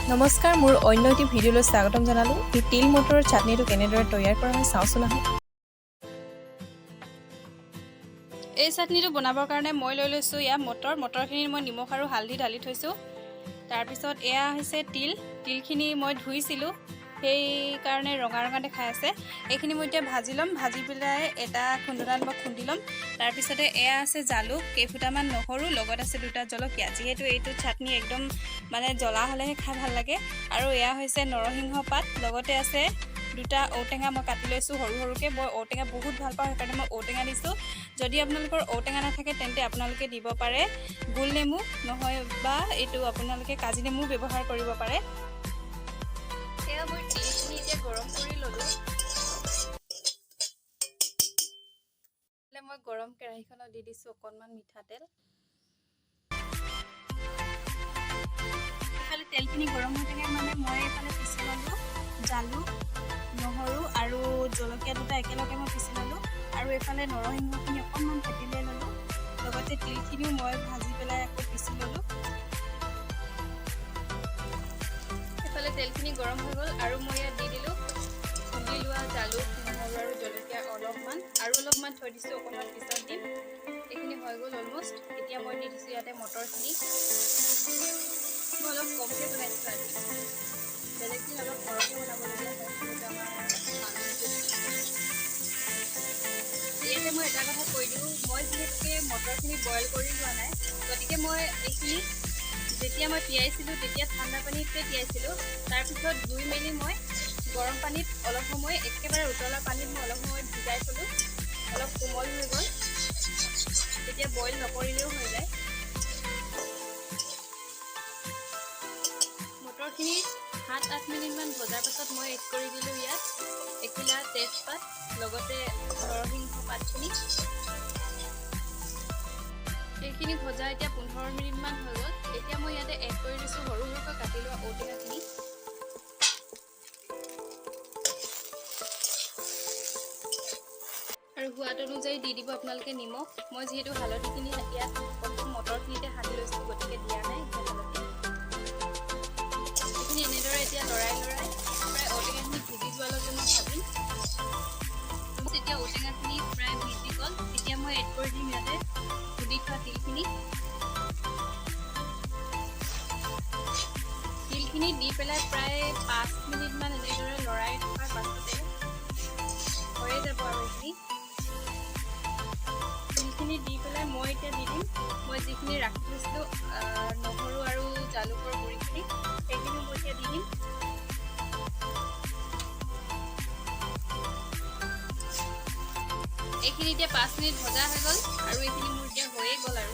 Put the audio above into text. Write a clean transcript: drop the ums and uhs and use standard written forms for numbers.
নমস্কাৰ, মোৰ অন্য এটি ভিডিঅ'লৈ স্বাগতম জনালোঁ। এই তিল মটৰৰ চাটনিটো কেনেদৰে তৈয়াৰ কৰা হয় চাওঁচোন আহক। এই চাটনিটো বনাবৰ কাৰণে মই লৈ লৈছোঁ এয়া মটৰখিনি মই নিমখ আৰু হালধি ঢালি থৈছোঁ। তাৰপিছত এয়া হৈছে তিলখিনি মই ধুইছিলোঁ, সেইকাৰণে ৰঙা ৰঙা দেখাই আছে। এইখিনি মই এতিয়া ভাজি ল'ম, ভাজি পেলাই এটা খুন্দনাত মই খুন্দি ল'ম। তাৰপিছতে এয়া আছে জালুক, কেইফুটামান নহৰু, লগত আছে 2টা জলকীয়া। যিহেতু এইটো চাটনি একদম জ্বলা হ'লেহে খাই ভাল লাগে। আৰু এয়া হৈছে নৰসিংহ পাত, লগতে আছে 2টা ঔটেঙা মই কাটি লৈছোঁ সৰু সৰুকৈ। মই ঔটেঙা বহুত ভাল পাওঁ, সেইকাৰণে মই ঔটেঙা দিছোঁ। যদি আপোনালোকৰ ঔটেঙা নাথাকে তেন্তে আপোনালোকে দিব পাৰে গোল নেমু, নহয় বা এইটো আপোনালোকে কাজি নেমু ব্যৱহাৰ কৰিব পাৰে। এয়া মই তিলখিনি এতিয়া গৰম কৰি ল'লোঁ। মই গৰম কেৰাহীখনত দি দিছোঁ অকণমান মিঠাতেল। এইফালে তেলখিনি গৰম হৈ থাকে মই এইফালে পিচি ল'লোঁ জালুক, নহৰু আৰু জলকীয়া 2টা একেলগে মই পিচি ল'লোঁ। আৰু এইফালে নৰসিংহখিনি অকণমান থেতেলিয়াই ল'লোঁ, লগতে তিলখিনিও মই ভাজি পেলাই আকৌ পিচি ল'লোঁ। এইফালে তেলখিনি গৰম হৈ গ'ল আৰু মই ইয়াত দি দিলোঁ খুন্দি লোৱা জালুক, নহৰু আৰু জলকীয়া অলপমান থৈ দিছোঁ, অকণমান পিছত দিম। এইখিনি হৈ গ'ল অলমষ্ট। এতিয়া মই দি দিছোঁ ইয়াতে মটৰখিনি। মই অলপ কমকৈ বনাইছোঁ আজি, বেলেগ দিন অলপ সৰহকৈ বনাবলগীয়া হয়। ইয়াতে মই এটা কথা কৈ দিওঁ, মই যিহেতুকে মটৰখিনি বইল কৰি লোৱা নাই, গতিকে মই এইখিনি যেতিয়া মই তিয়াইছিলোঁ তেতিয়া ঠাণ্ডা পানীতে তিয়াইছিলোঁ। তাৰপিছত ধুই মেলি মই গৰম পানীত অলপ সময়, একেবাৰে উতলা পানীত মই অলপ সময় ভিজাই থলোঁ। অলপ কোমল হৈ গ'ল, তেতিয়া বইল নকৰিলেও হৈ যায়। মটৰখিনি 7-8 মিনিটমান ভজাৰ পাছত মই এড কৰি দিলোঁ ইয়াত এখিলা তেজপাত, লগতে নৰসিংহ পাতখিনি। এইখিনি ভজা এতিয়া 15 মিনিটমান হৈ গ'ল। এতিয়া মই ইয়াতে এড কৰি দিছোঁ সৰু সৰুকৈ কাটি লোৱা ঔটেঙাখিনি। আৰু সোৱাদ অনুযায়ী দি দিব আপোনালোকে নিমখ। মই যিহেতু হালধিখিনি ইয়াত মটৰখিনিতে সানি লৈছোঁ, গতিকে দিয়া নাই হালধি। এইখিনি এনেদৰে এতিয়া লৰাই প্ৰায় ঔটেঙাখিনি ভিজি যোৱালৈকে মই ভাজিম। যেতিয়া ঔটেঙাখিনি প্ৰায় ভিজি গ'ল, তেতিয়া মই এড কৰি দিম ইয়াতে খুন্দি থোৱা তিলখিনি দি পেলাই প্ৰায় 5 মিনিটমান এনেদৰে লৰাই থকাৰ পাছতে হৈয়ে যাব। আৰু তিলখিনি দি পেলাই মই এতিয়া দি দিম মই যিখিনি ৰাখি থৈছিলোঁ নহৰু আৰু জালুকৰ গুড়িখিনি, সেইখিনি মই এতিয়া দি দিম। এইখিনি এতিয়া 5 মিনিট ভজা হৈ গ'ল আৰু এইখিনি মোৰ এতিয়া হৈয়ে গ'ল। আৰু